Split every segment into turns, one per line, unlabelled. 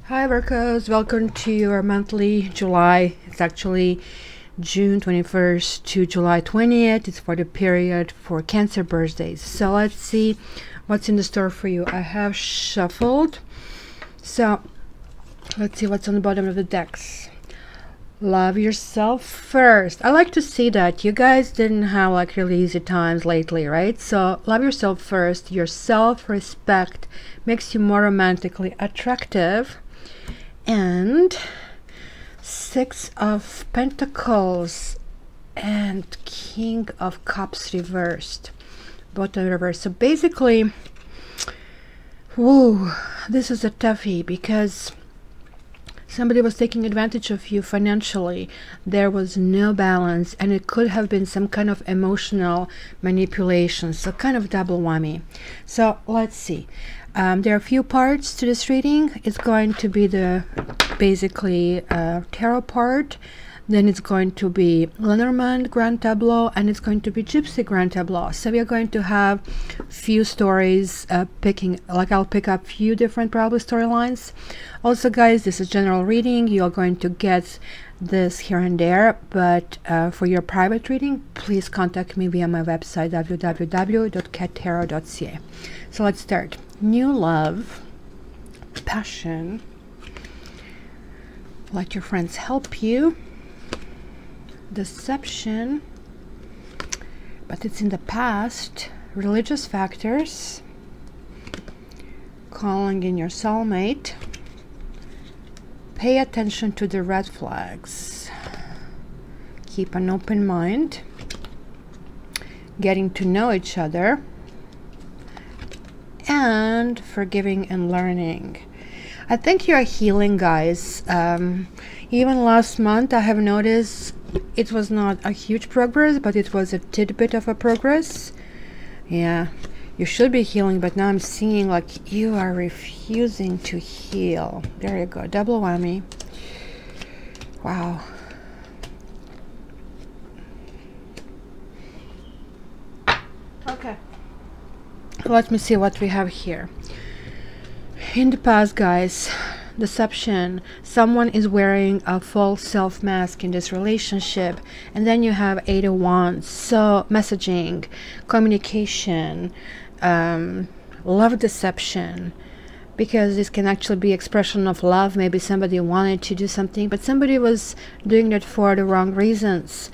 Hi Virgos, welcome to your monthly July. It's actually June 21st to July 20th. It's for the period for Cancer birthdays. So let's see what's in the store for you. I have shuffled. So let's see what's on the bottom of the decks. Love yourself first. I like to see that you guys didn't have like really easy times lately, right? So love yourself first. Your self-respect makes you more romantically attractive. And Six of Pentacles and King of Cups reversed, both in reverse. So basically, whoa, this is a toughie because somebody was taking advantage of you financially. There was no balance, and it could have been some kind of emotional manipulation. So kind of double whammy. So let's see. There are a few parts to this reading. It's going to be the basically tarot part, then it's going to be Lenormand Grand Tableau, and it's going to be Gypsy Grand Tableau. So we are going to have few stories I'll pick up few different probably storylines. Also guys, this is general reading. You're going to get this here and there, but for your private reading, please contact me via my website www.cattarot.ca. So let's start. New love, passion, let your friends help you, deception, but it's in the past, religious factors, calling in your soulmate, pay attention to the red flags, keep an open mind, getting to know each other, and forgiving and learning. I think you're healing, guys. Even last month I have noticed it was not a huge progress, but it was a tidbit of a progress. Yeah, you should be healing, but now I'm seeing like you are refusing to heal. There you go, double whammy. Wow. Okay, let me see what we have here. In the past, guys, deception. Someone is wearing a false self mask in this relationship, and then you have Eight of Wands. So messaging, communication, love deception, because this can actually be expression of love. Maybe somebody wanted to do something, but somebody was doing that for the wrong reasons.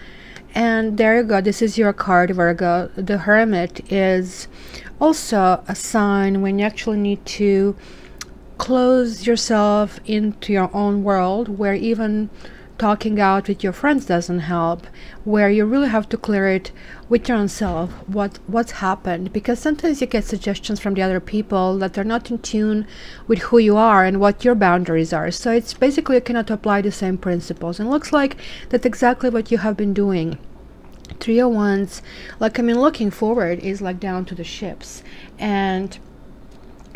And there you go, this is your card, Virgo. The Hermit is also a sign when you actually need to close yourself into your own world, where even talking out with your friends doesn't help, where you really have to clear it with your own self, what's happened, because sometimes you get suggestions from the other people that they're not in tune with who you are and what your boundaries are. So it's basically you cannot apply the same principles, and it looks like that's exactly what you have been doing. Three of Wands, like, I mean, looking forward is like down to the ships, and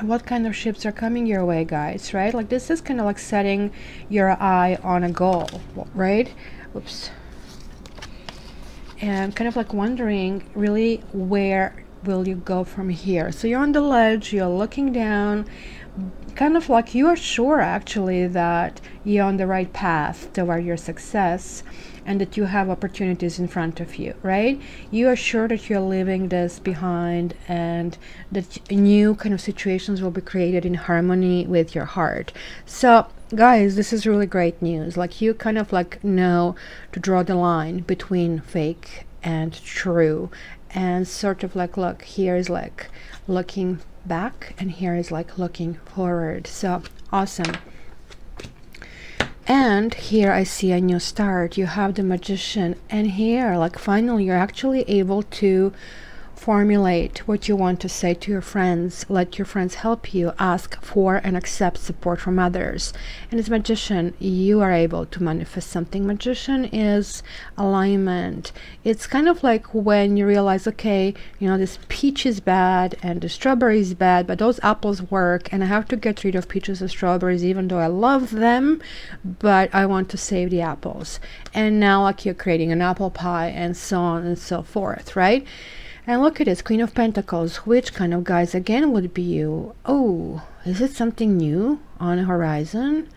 what kind of ships are coming your way, guys, right? Like this is kind of like setting your eye on a goal, right? Oops. And kind of like wondering really where will you go from here. So you're on the ledge, you're looking down, kind of like you are sure actually that you're on the right path toward your success, and that you have opportunities in front of you, right? You are sure that you're leaving this behind, and that new kind of situations will be created in harmony with your heart. So guys, this is really great news. Like you kind of like know to draw the line between fake and true, and sort of like, look, here is like looking back, and here is like looking forward. So awesome. And here I see a new start. You have the Magician, and here like finally you're actually able to formulate what you want to say to your friends. Let your friends help you, ask for and accept support from others. And as Magician, you are able to manifest something. Magician is alignment. It's kind of like when you realize, okay, you know, this peach is bad and the strawberry is bad, but those apples work, and I have to get rid of peaches and strawberries even though I love them, but I want to save the apples. And now like you're creating an apple pie, and so on and so forth, right? And look at this, Queen of Pentacles. Which kind of guys again would be you? Oh, is it something new on the horizon?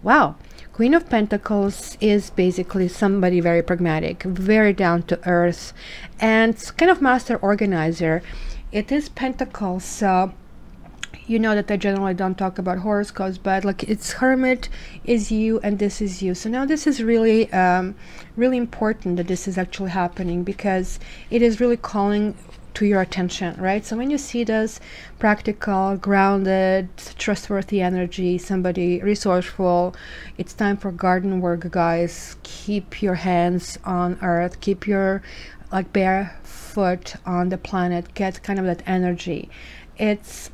Wow. Queen of Pentacles is basically somebody very pragmatic, very down to earth, and kind of master organizer. It is Pentacles, so you know that I generally don't talk about horoscopes, but like it's Hermit is you and this is you. So now this is really really important that this is actually happening, because it is really calling to your attention, right? So when you see this practical, grounded, trustworthy energy, somebody resourceful, it's time for garden work, guys. Keep your hands on earth, keep your like bare foot on the planet, get kind of that energy. It's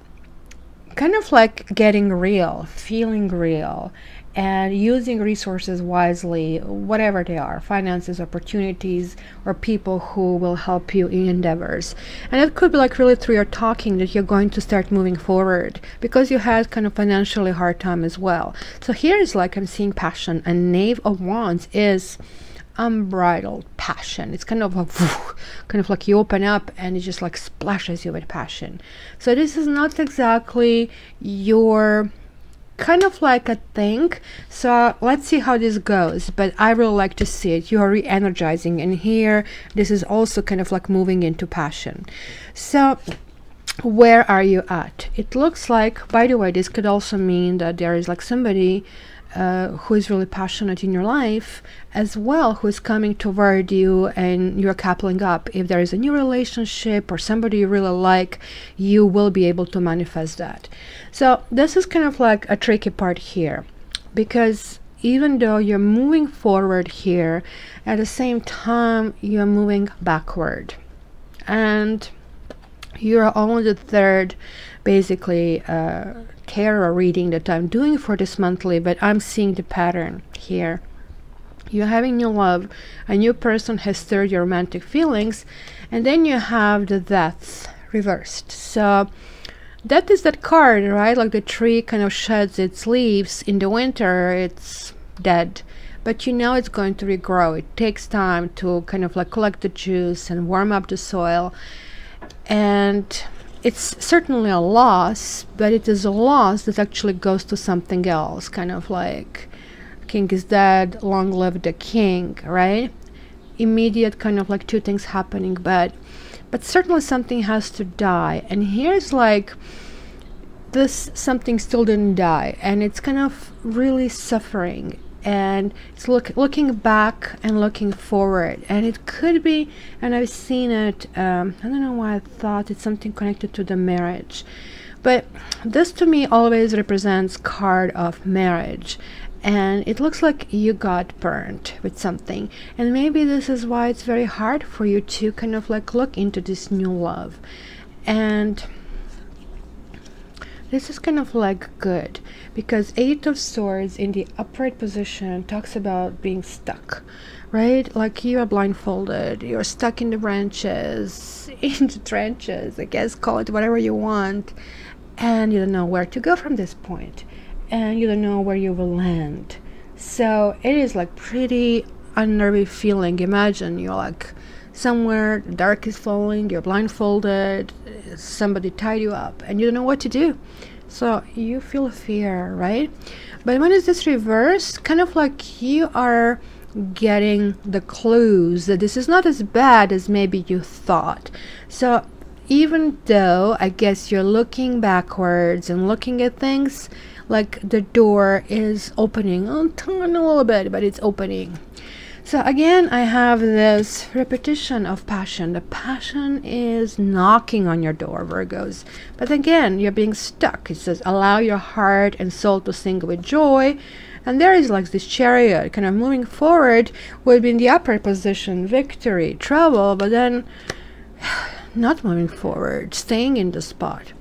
kind of like getting real, feeling real, and using resources wisely, whatever they are, finances, opportunities, or people who will help you in endeavors. And it could be like really through your talking that you're going to start moving forward, because you had kind of financially hard time as well. So here is like I'm seeing passion, and Knave of Wands is unbridled passion. It's kind of a kind of like you open up and it just like splashes you with passion. So this is not exactly your kind of like a thing. So let's see how this goes, but I really like to see it. You are re-energizing, and here this is also kind of like moving into passion. So where are you at? It looks like, by the way, this could also mean that there is like somebody who is really passionate in your life as well, who is coming toward you, and you're coupling up. If there is a new relationship or somebody you really like, you will be able to manifest that. So this is kind of like a tricky part here, because even though you're moving forward here, at the same time you're moving backward, and you're only the third basically tarot reading that I'm doing for this monthly, but I'm seeing the pattern here. You're having new love, a new person has stirred your romantic feelings, and then you have the Death reversed. So that is that card, right? Like the tree kind of sheds its leaves in the winter, it's dead, but you know it's going to regrow. It takes time to kind of like collect the juice and warm up the soil, and it's certainly a loss, but it is a loss that actually goes to something else, kind of like king is dead, long live the king, right? Immediate kind of like two things happening, but certainly something has to die. And here's like this something still didn't die, and it's kind of really suffering, and it's looking back and looking forward, and it could be, and I've seen it, I don't know why I thought it's something connected to the marriage, but this to me always represents card of marriage, and it looks like you got burned with something, and maybe this is why it's very hard for you to kind of like look into this new love. And this is kind of like good, because Eight of Swords in the upright position talks about being stuck, right? Like you are blindfolded, you're stuck in the branches, in the trenches, I guess, call it whatever you want, and you don't know where to go from this point, and you don't know where you will land. So it is like pretty unnerving feeling. Imagine you're like somewhere, the dark is falling, you're blindfolded, somebody tied you up, and you don't know what to do. So you feel fear, right? But when is this reversed? Kind of like you are getting the clues that this is not as bad as maybe you thought. So even though I guess you're looking backwards and looking at things, like the door is opening a little bit, but it's opening. So again, I have this repetition of passion. The passion is knocking on your door, Virgos. But again, you're being stuck. It says, allow your heart and soul to sing with joy. And there is like this chariot kind of moving forward, would be in the upper position, victory, trouble, but then not moving forward, staying in the spot.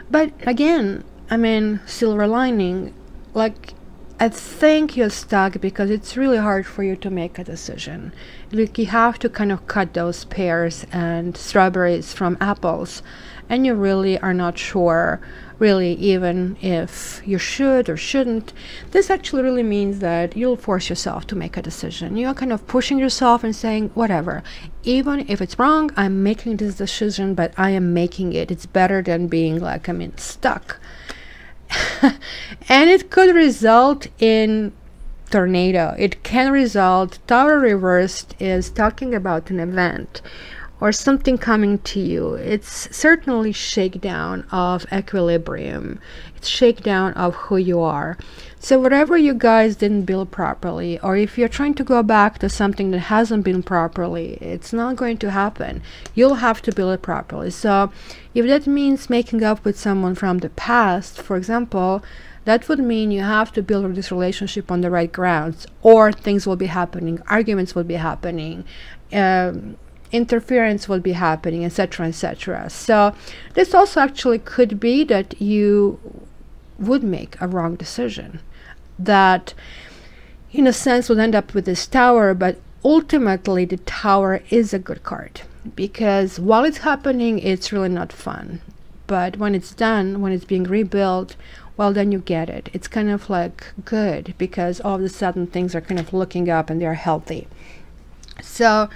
But again, I mean, silver lining, like, I think you're stuck because it's really hard for you to make a decision. Like you have to kind of cut those pears and strawberries from apples, and you really are not sure really even if you should or shouldn't. This actually really means that you'll force yourself to make a decision. You're kind of pushing yourself and saying, whatever, even if it's wrong, I'm making this decision, but I am making it. It's better than being like, stuck. And it could result in tornado. It can result, Tower reversed is talking about an event or something coming to you. It's certainly shakedown of equilibrium. It's shakedown of who you are. So whatever you guys didn't build properly, or if you're trying to go back to something that hasn't been properly, it's not going to happen. You'll have to build it properly. So if that means making up with someone from the past, for example, that would mean you have to build this relationship on the right grounds, or things will be happening, arguments will be happening, interference will be happening, etc., etc. So this also actually could be that you would make a wrong decision that in a sense would end up with this Tower, but ultimately the Tower is a good card because while it's happening, it's really not fun, but when it's done, when it's being rebuilt, well, then you get it. It's kind of like good because all of a sudden things are kind of looking up and they're healthy. So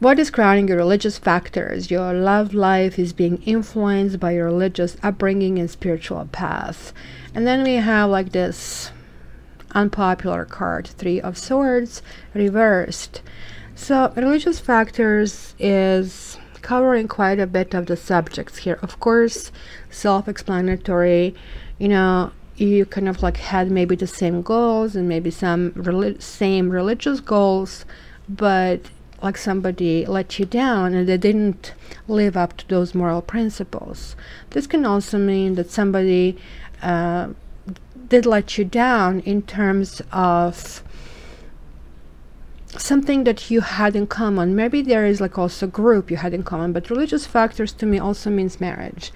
what is crowning your religious factors? Your love life is being influenced by your religious upbringing and spiritual path. And then we have like this unpopular card, Three of Swords reversed. So religious factors is covering quite a bit of the subjects here. Of course, self-explanatory. You know, you kind of like had maybe the same goals and maybe some same religious goals, but like somebody let you down and they didn't live up to those moral principles. This can also mean that somebody did let you down in terms of something that you had in common. Maybe there is like also a group you had in common, but religious factors to me also means marriage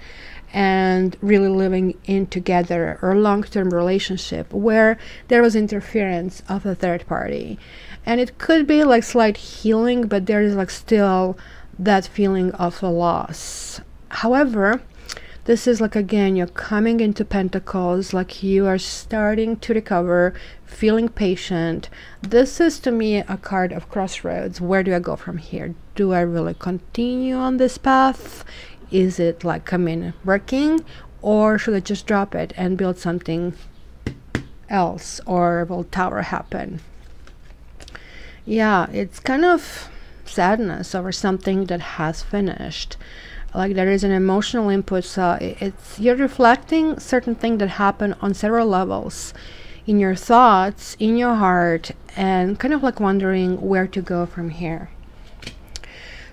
and really living in together or long-term relationship where there was interference of a third party. And it could be like slight healing, but there is like still that feeling of a loss. However, this is like, again, you're coming into Pentacles, like you are starting to recover, feeling patient. This is to me a card of crossroads. Where do I go from here? Do I really continue on this path? Is it like, working, or should I just drop it and build something else, or will Tower happen? Yeah, it's kind of sadness over something that has finished. Like there is an emotional input, so you're reflecting certain things that happen on several levels in your thoughts, in your heart, and kind of like wondering where to go from here.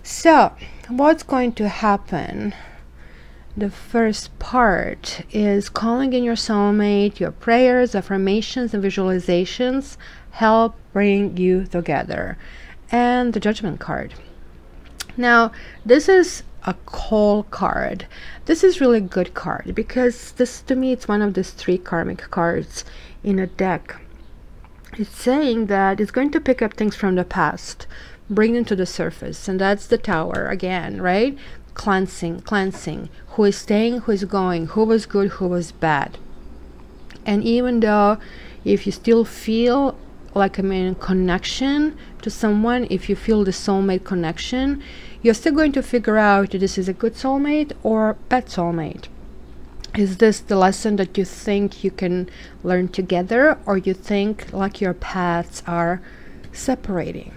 So what's going to happen? The first part is calling in your soulmate. Your prayers, affirmations, and visualizations help bring you together. And the Judgment card. Now, this is a call card. This is really a good card because this, to me, it's one of these three karmic cards in a deck. It's saying that it's going to pick up things from the past, bring them to the surface, and that's the Tower again, right? Cleansing, who is staying, who is going, who was good, who was bad. And even though if you still feel like connection to someone, if you feel the soulmate connection, you're still going to figure out if this is a good soulmate or bad soulmate. Is this the lesson that you think you can learn together, or you think like your paths are separating?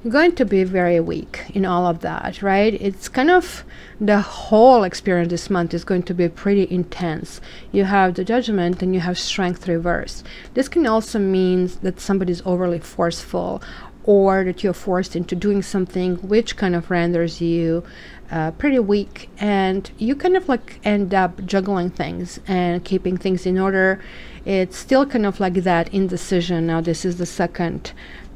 You're going to be very weak in all of that, right? It's kind of the whole experience this month is going to be pretty intense. You have the Judgment and you have Strength reverse. This can also mean that somebody's overly forceful, or that you're forced into doing something which kind of renders you pretty weak, and you kind of like end up juggling things and keeping things in order. It's still kind of like that indecision. Now this is the second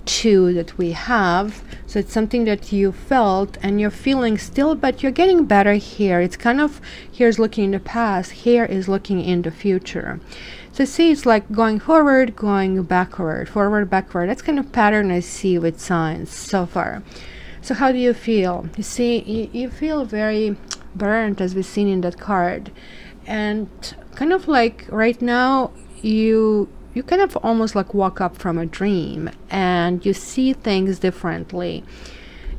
two that we have, so it's something that you felt and you're feeling still, but you're getting better here. It's kind of, here's looking in the past, here is looking in the future. So see, it's like going forward, going backward, forward, backward. That's kind of pattern I see with signs so far. So how do you feel? You see, you feel very burnt, as we've seen in that card, and kind of like right now you kind of almost like woke up from a dream and you see things differently.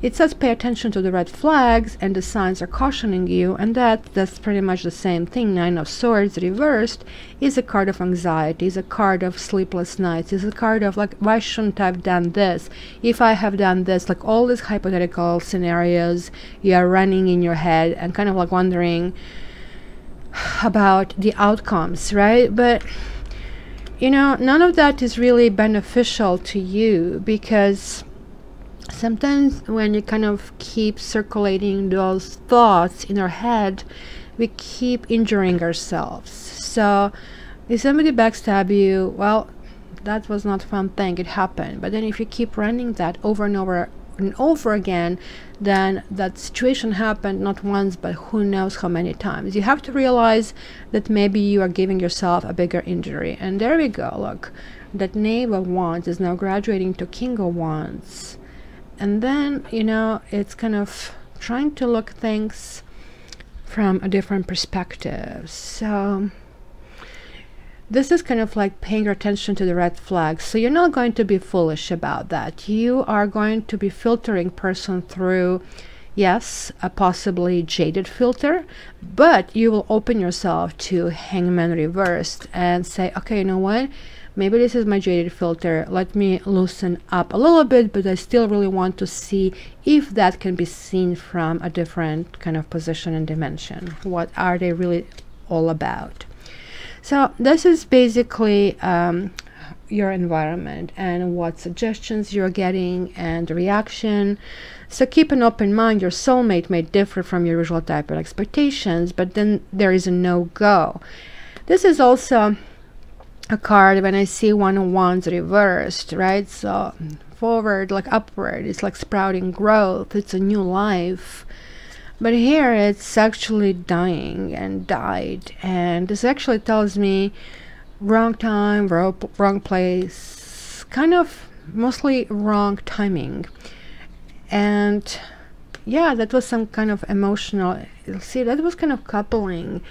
It says pay attention to the red flags, and the signs are cautioning you, and that's pretty much the same thing. Nine of Swords reversed is a card of anxiety, is a card of sleepless nights, is a card of like, why shouldn't I have done this? If I have done this, like all these hypothetical scenarios you are running in your head and kind of like wondering about the outcomes, right? But you know, none of that is really beneficial to you, because sometimes when you kind of keep circulating those thoughts in our head, we keep injuring ourselves. So if somebody backstab you, well, that was not a fun thing, it happened. But then if you keep running that over and over and over again, then that situation happened not once, but who knows how many times. You have to realize that maybe you are giving yourself a bigger injury. And there we go, look, that Knave of Wands is now graduating to King of Wands. And then, you know, it's kind of trying to look things from a different perspective. So this is kind of like paying attention to the red flags. So you're not going to be foolish about that. You are going to be filtering person through, yes, a possibly jaded filter, but you will open yourself to Hangman reversed and say, okay, you know what? Maybe this is my jaded filter. Let me loosen up a little bit, but I still really want to see if that can be seen from a different kind of position and dimension. What are they really all about? So this is basically your environment and what suggestions you're getting and reaction. So keep an open mind. Your soulmate may differ from your usual type of expectations, but then there is a no-go. This is also a card when I see One of Wands reversed, right? So forward, like upward, it's like sprouting growth, it's a new life. But here it's actually dying and died, and this actually tells me wrong time, wrong place, kind of mostly wrong timing. And yeah, that was some kind of emotional, see, that was kind of coupling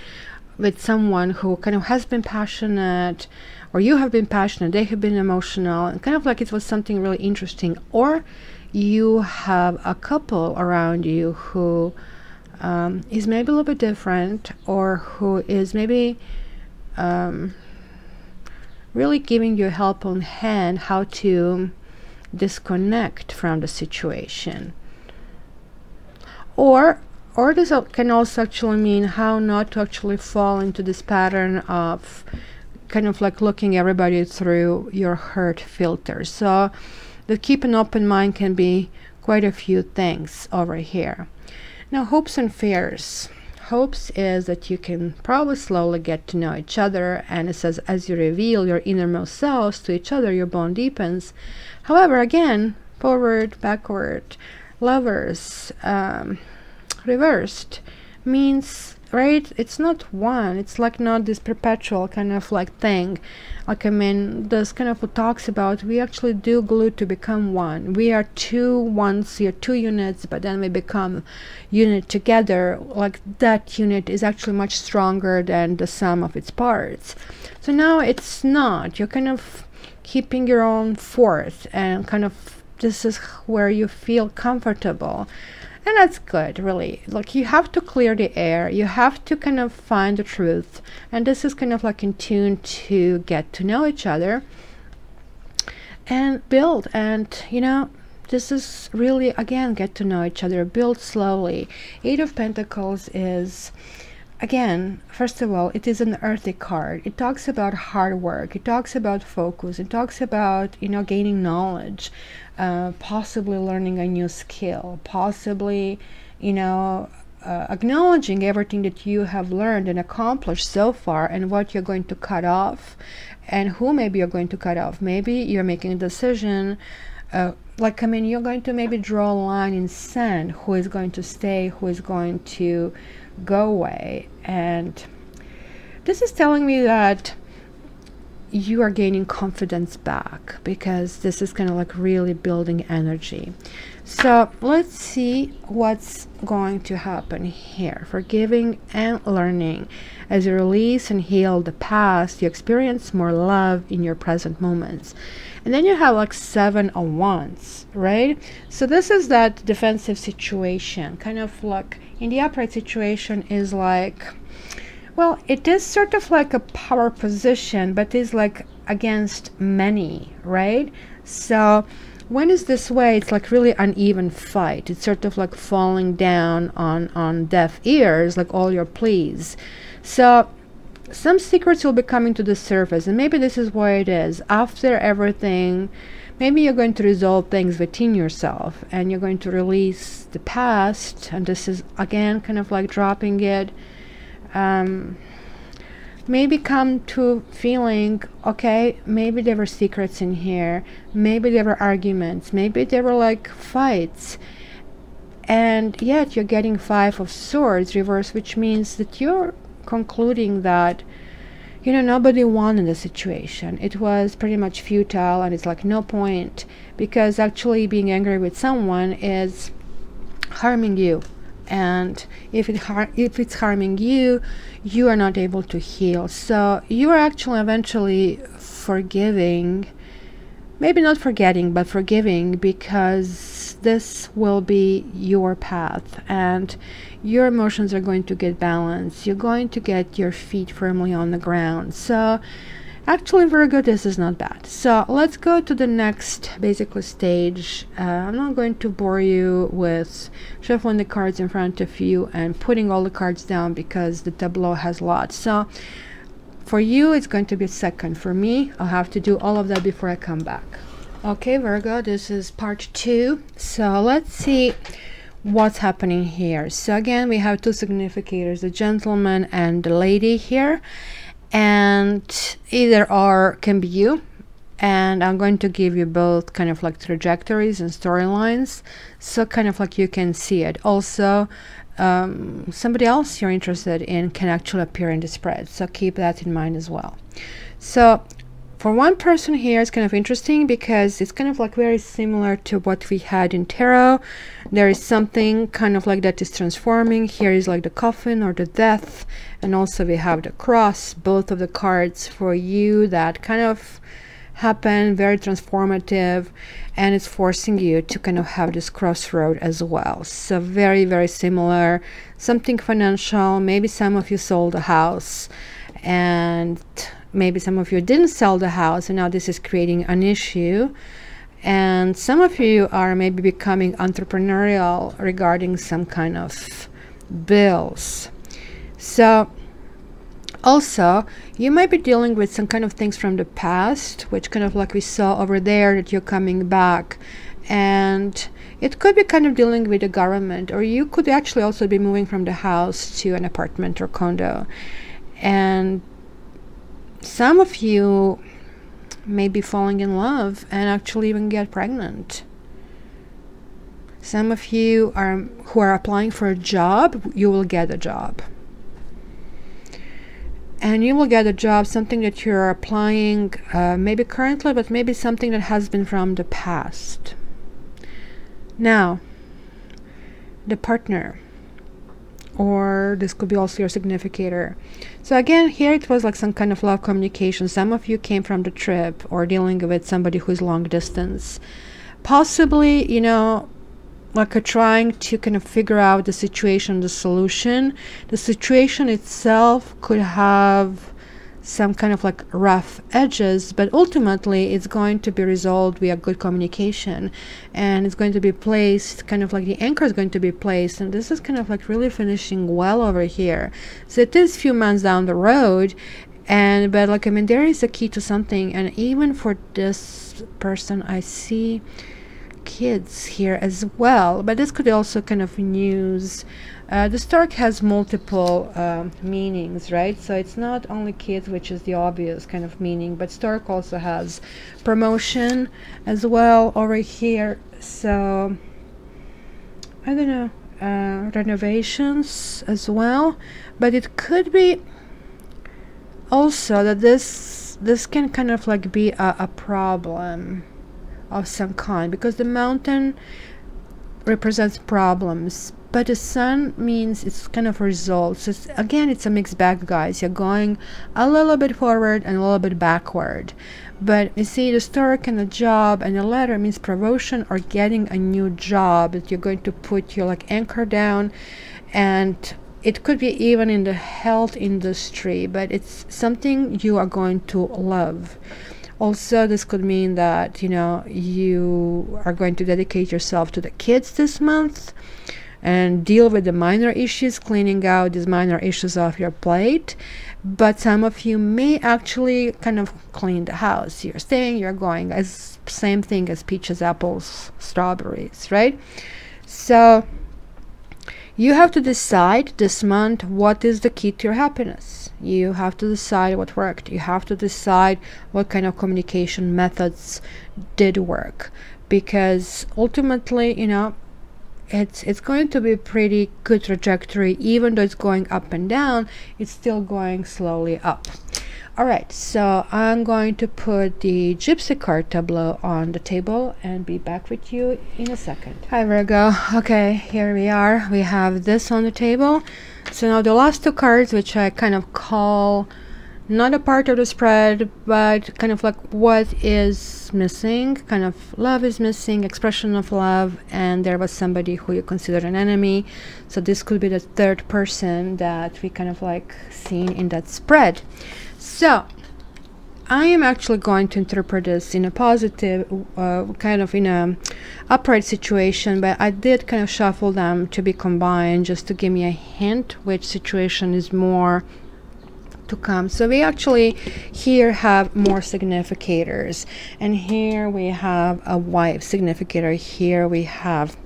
with someone who kind of has been passionate, or you have been passionate, they have been emotional, and kind of like it was something really interesting. Or you have a couple around you who is maybe a little bit different, or who is maybe really giving you a helping hand how to disconnect from the situation. Or this can also actually mean how not to actually fall into this pattern of kind of like looking everybody through your hurt filter. So the keep an open mind can be quite a few things over here. Now, hopes and fears. Hopes is that you can probably slowly get to know each other, and it says as you reveal your innermost selves to each other, your bond deepens. However, again, forward, backward, Lovers reversed means, right, it's not one, it's like not this perpetual kind of like thing. Like, I mean, this kind of talks about we actually do glue to become one. We are two ones, you're two units, but then we become unit together. Like, that unit is actually much stronger than the sum of its parts. So now it's not, you're kind of keeping your own forth, and kind of this is where you feel comfortable. And that's good, really. Like, you have to clear the air, you have to kind of find the truth, and this is kind of like in tune to get to know each other and build. And you know, this is really, again, get to know each other, build slowly. Eight of Pentacles is, again, first of all, it is an earthy card. It talks about hard work, it talks about focus, it talks about, you know, gaining knowledge, possibly learning a new skill, possibly, you know, acknowledging everything that you have learned and accomplished so far, and what you're going to cut off, and who maybe you're going to cut off. Maybe you're making a decision, like, I mean, you're going to maybe draw a line in sand, who is going to stay, who is going to go away. And this is telling me that you are gaining confidence back, because this is kind of like really building energy. So let's see what's going to happen here. Forgiving and learning. As you release and heal the past, you experience more love in your present moments. And then you have like 7 of Wands, right? So this is that defensive situation, kind of like in the upright situation is like, well, it is sort of like a power position, but is like against many, right? So when it's this way, it's like really uneven fight. It's sort of like falling down on deaf ears, like all your pleas. So some secrets will be coming to the surface, and maybe this is why it is. After everything, maybe you're going to resolve things within yourself, and you're going to release the past, and this is again kind of like dropping it. Maybe come to feeling, okay, maybe there were secrets in here, maybe there were arguments, maybe there were like fights, and yet you're getting 5 of Swords reverse, which means that you're concluding that, you know, nobody won in the situation. It was pretty much futile, and it's like no point, because actually being angry with someone is harming you. And if it's harming you, you are not able to heal. So you are actually eventually forgiving, maybe not forgetting, but forgiving, because this will be your path, and your emotions are going to get balanced. You're going to get your feet firmly on the ground. So actually, Virgo, this is not bad. So let's go to the next basically stage. I'm not going to bore you with shuffling the cards in front of you and putting all the cards down, because the tableau has lots. So for you, it's going to be second. For me, I'll have to do all of that before I come back. Okay, Virgo, this is part 2. So let's see what's happening here. So again, we have 2 significators, the gentleman and the lady here. And either or can be you, and I'm going to give you both kind of like trajectories and storylines, so kind of like you can see it. Also, somebody else you're interested in can actually appear in the spread, so keep that in mind as well. So for one person here, it's kind of interesting because it's kind of like very similar to what we had in tarot. There is something kind of like that is transforming. Here is like the coffin or the death, and also we have the cross, both of the cards for you that kind of happen, very transformative, and it's forcing you to kind of have this crossroad as well. So very, very similar. Something financial, maybe some of you sold a house, and maybe some of you didn't sell the house, and now this is creating an issue. And some of you are maybe becoming entrepreneurial regarding some kind of bills. So also, you might be dealing with some kind of things from the past, which kind of like we saw over there, that you're coming back. And it could be kind of dealing with the government, or you could actually also be moving from the house to an apartment or condo. And some of you may be falling in love and actually even get pregnant. Some of you who are applying for a job, you will get a job. And you will get a job, something that you're applying maybe currently, but maybe something that has been from the past. Now, the partner, or this could be also your significator. So again, here it was like some kind of love communication. Some of you came from the trip, or dealing with somebody who's long distance. Possibly, you know, like trying to kind of figure out the situation, the solution. The situation itself could have some kind of like rough edges, but ultimately it's going to be resolved via good communication, and it's going to be placed kind of like the anchor is going to be placed, and this is kind of like really finishing well over here. So it is a few months down the road, and but like I mean, there is a key to something. And even for this person, I see kids here as well, but this could also kind of news. The stork has multiple meanings, right? So it's not only kids, which is the obvious kind of meaning, but stork also has promotion as well over here. So I don't know, renovations as well, but it could be also that this this can kind of like be a problem of some kind, because the mountain represents problems, but the sun means it's kind of results. It's, again, it's a mixed bag, guys. You're going a little bit forward and a little bit backward. But you see, the stork and the job and the letter means promotion or getting a new job that you're going to put your like anchor down, and it could be even in the health industry, but it's something you are going to love. Also, this could mean that, you know, you are going to dedicate yourself to the kids this month and deal with the minor issues, cleaning out these minor issues off your plate. But some of you may actually kind of clean the house. You're staying, you're going, as same thing as peaches, apples, strawberries, right? So you have to decide this month what is the key to your happiness. You have to decide what worked. You have to decide what kind of communication methods did work, because ultimately, you know, it's going to be a pretty good trajectory. Even though it's going up and down, it's still going slowly up. All right, so I'm going to put the Gypsy card tableau on the table and be back with you in a second. Hi Virgo. Okay, here we are. We have this on the table. So now the last two cards, which I kind of call not a part of the spread, but kind of like what is missing. Kind of love is missing, expression of love, and there was somebody who you consider an enemy. So this could be the third person that we kind of like seen in that spread. So I am actually going to interpret this in a positive, kind of in a upright situation, but I did kind of shuffle them to be combined just to give me a hint which situation is more to come. So we actually here have more significators, and here we have a wife significator, here we have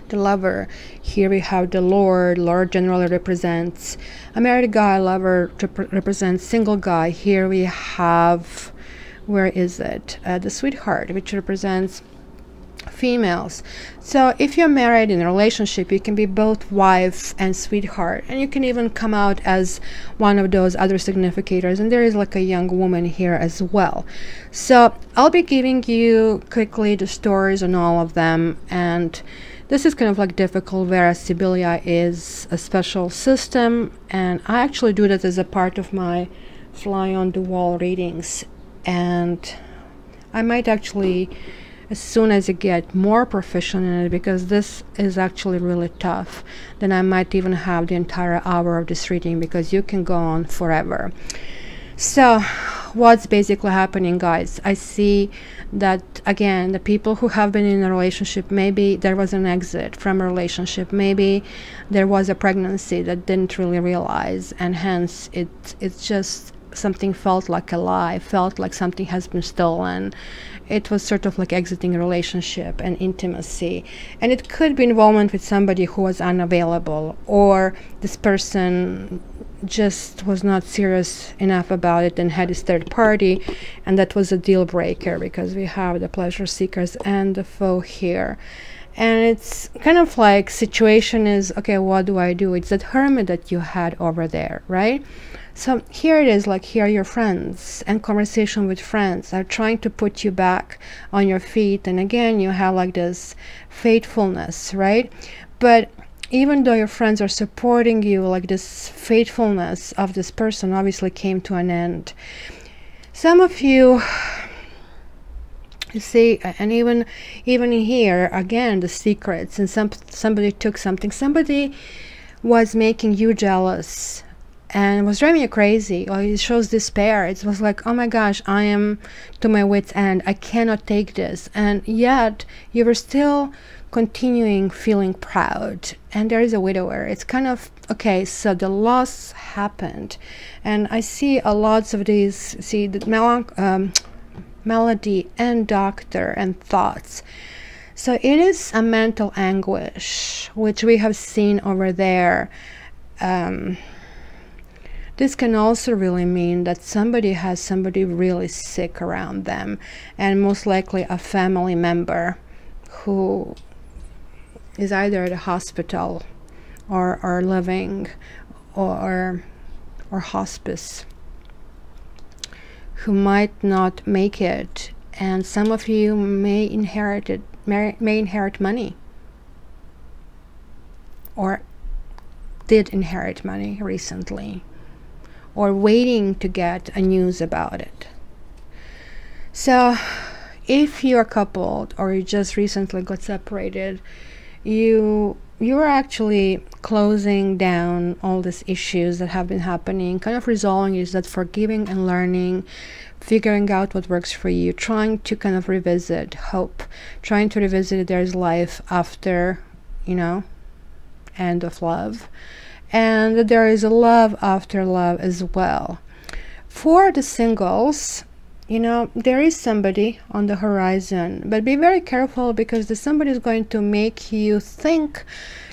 the lover, here we have the Lord. Lord generally represents a married guy, lover represents single guy. Here we have, where is it, the sweetheart, which represents females. So if you're married in a relationship, you can be both wife and sweetheart, and you can even come out as one of those other significators, and there is like a young woman here as well. So I'll be giving you quickly the stories on all of them, and this is kind of like difficult, whereas Sibylla is a special system, and I actually do that as a part of my fly on the wall readings, and I might actually, as soon as I get more proficient in it, because this is actually really tough, then I might even have the entire hour of this reading, because you can go on forever. So what's basically happening, guys? I see that, again, the people who have been in a relationship, maybe there was an exit from a relationship, maybe there was a pregnancy that didn't really realize, and hence it's just something felt like a lie, felt like something has been stolen. It was sort of like exiting a relationship and intimacy, and it could be involvement with somebody who was unavailable, or this person just was not serious enough about it and had his third party, and that was a deal breaker, because we have the pleasure seekers and the foe here. And it's kind of like situation is, okay, what do I do? It's that hermit that you had over there, right? So here it is, like here your friends and conversation with friends are trying to put you back on your feet, and again you have like this faithfulness, right? But even though your friends are supporting you, like this faithfulness of this person obviously came to an end. Some of you see, and even here again, the secrets, and somebody took something, somebody was making you jealous and was driving you crazy, or it shows despair. It was like, oh my gosh, I am to my wit's end, I cannot take this, and yet you were still continuing feeling proud. And there is a widower. It's kind of, okay, so the loss happened, and I see a lots of these, see the melody and doctor and thoughts. So it is a mental anguish, which we have seen over there. This can also really mean that somebody has somebody really sick around them, and most likely a family member who is either at a hospital or living or hospice, who might not make it, and some of you may inherit money, or did inherit money recently, or waiting to get a news about it. So if you're coupled or you just recently got separated, you are actually closing down all these issues that have been happening, kind of resolving is that forgiving and learning, figuring out what works for you, trying to kind of revisit hope, trying to revisit there's life after, you know, end of love, and that there is a love after love as well. For the singles, you know, there is somebody on the horizon, but be very careful, because the somebody is going to make you think.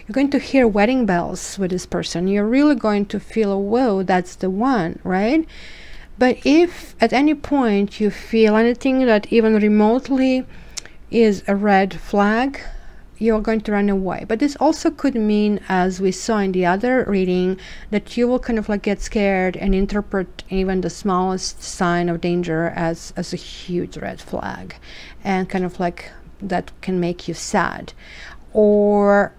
You're going to hear wedding bells with this person. You're really going to feel, whoa, that's the one, right? But if at any point you feel anything that even remotely is a red flag, you're going to run away. But this also could mean, as we saw in the other reading, that you will kind of like get scared and interpret even the smallest sign of danger as a huge red flag, and kind of like that can make you sad. Or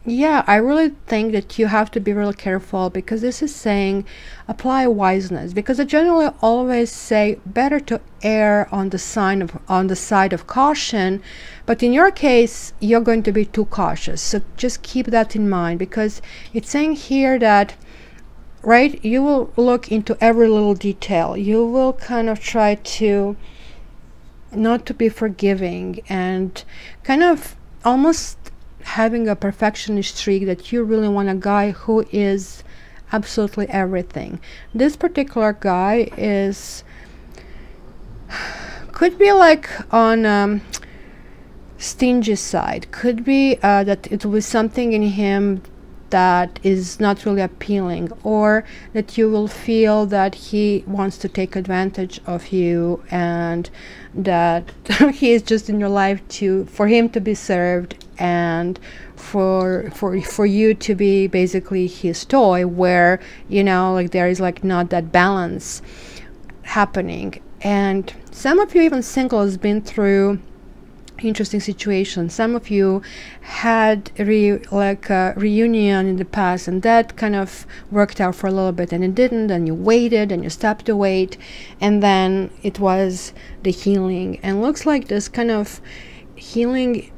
yeah, I really think that you have to be really careful, because this is saying apply wiseness, because I generally always say better to err on the side of caution, but in your case you're going to be too cautious. So just keep that in mind, because it's saying here that, right, you will look into every little detail. You will kind of try to not to be forgiving, and kind of almost having a perfectionist streak, that you really want a guy who is absolutely everything. This particular guy could be like on stingy side, could be that it was something in him that is not really appealing, or that you will feel that he wants to take advantage of you, and that he is just in your life for him to be served, and for you to be basically his toy, where, you know, like there is like not that balance happening. And some of you, even single, has been through interesting situation. Some of you had a reunion in the past, and that kind of worked out for a little bit, and it didn't, and you waited and you stopped to wait, and then it was the healing. And looks like this kind of healing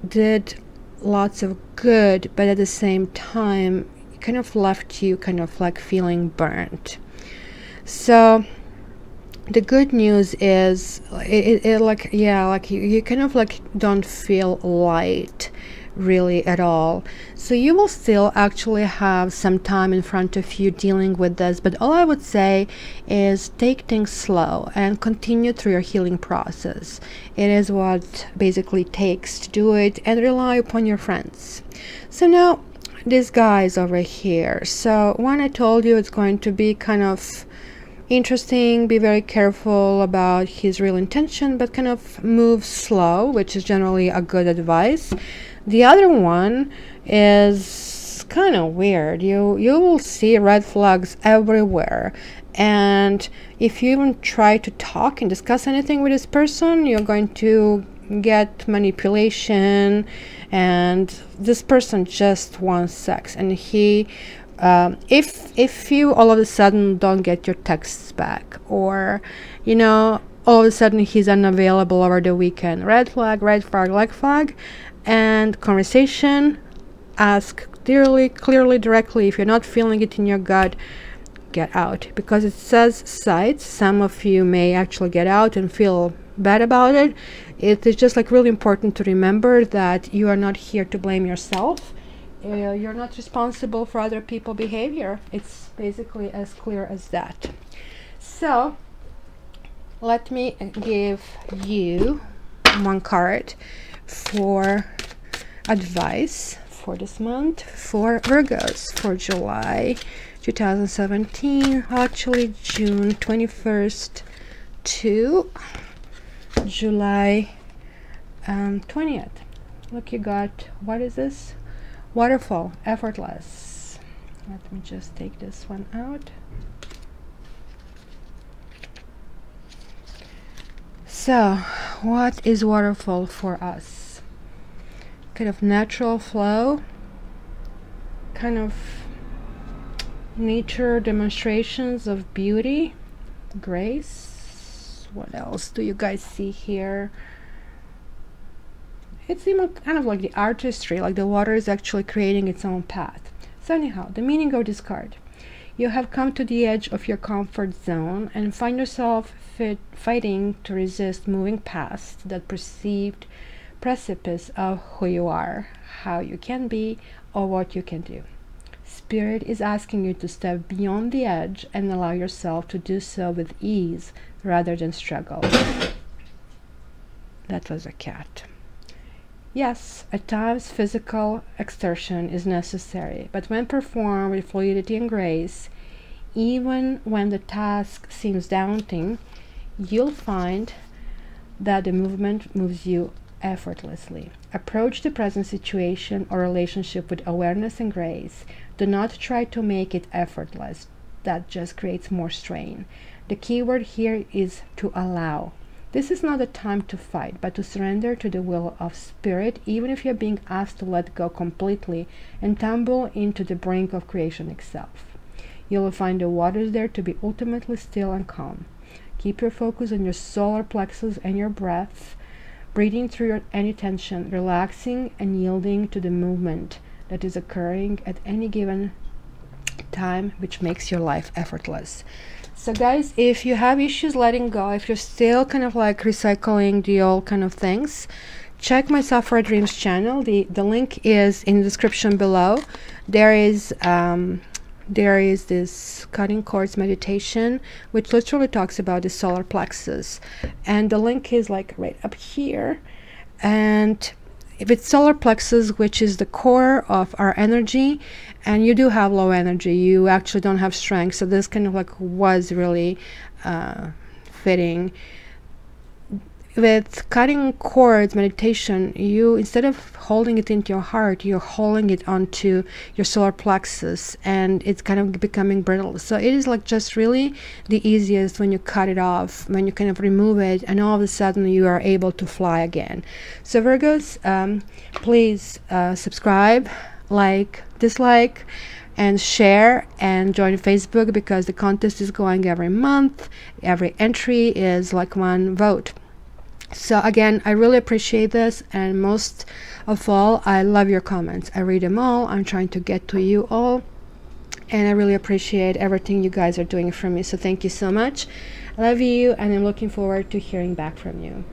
did lots of good, but at the same time it kind of left you kind of like feeling burnt. So the good news is like, yeah, like you kind of like don't feel light really at all. So you will still actually have some time in front of you dealing with this, but all I would say is take things slow and continue through your healing process. It is what basically takes to do it, and rely upon your friends. So now this guy is over here. So when I told you it's going to be kind of interesting, be very careful about his real intention, but kind of move slow, which is generally a good advice. The other one is kind of weird. You will see red flags everywhere, and if you even try to talk and discuss anything with this person, you're going to get manipulation, and this person just wants sex. And he if you all of a sudden don't get your texts back, or you know, all of a sudden he's unavailable over the weekend, red flag, red flag. And conversation, ask clearly, directly. If you're not feeling it in your gut, get out, because it says sides. Some of you may actually get out and feel bad about it. It is just like really important to remember that you are not here to blame yourself. You're not responsible for other people's behavior. It's basically as clear as that. So let me give you one card for advice for this month for Virgos for July 2017, actually June 21st to July 20th. Look, you got, what is this? Waterfall, effortless. Let me just take this one out. So what is waterfall for us? Kind of natural flow, kind of nature demonstrations of beauty, grace. What else do you guys see here? It's even kind of like the artistry, like the water is actually creating its own path. So anyhow, the meaning of this card: you have come to the edge of your comfort zone and find yourself fighting to resist moving past that perceived precipice of who you are, how you can be, or what you can do. Spirit is asking you to step beyond the edge and allow yourself to do so with ease rather than struggle. That was a cat. Yes, at times physical exertion is necessary, but when performed with fluidity and grace, even when the task seems daunting, you'll find that the movement moves you effortlessly. Approach the present situation or relationship with awareness and grace. Do not try to make it effortless. That just creates more strain. The key word here is to allow. This is not a time to fight, but to surrender to the will of spirit, even if you're being asked to let go completely and tumble into the brink of creation itself. You will find the waters there to be ultimately still and calm. Keep your focus on your solar plexus and your breath, breathing through any tension, relaxing and yielding to the movement that is occurring at any given time, which makes your life effortless. So guys, if you have issues letting go, if you're still kind of like recycling the old kind of things, check my Sapphire Dreams channel. The link is in the description below. There is this cutting cords meditation, which literally talks about the solar plexus, and the link is like right up here. And if it's solar plexus, which is the core of our energy, and you do have low energy, you actually don't have strength, so this kind of like was really fitting. With cutting cords meditation, you, instead of holding it into your heart, you're holding it onto your solar plexus, and it's kind of becoming brittle. So it is like just really the easiest when you cut it off, when you kind of remove it, and all of a sudden you are able to fly again. So Virgos, please subscribe, like, dislike, and share, and join Facebook, because the contest is going every month. Every entry is like one vote. So again, I really appreciate this, and most of all, I love your comments. I read them all. I'm trying to get to you all, and I really appreciate everything you guys are doing for me. So thank you so much. I love you, and I'm looking forward to hearing back from you.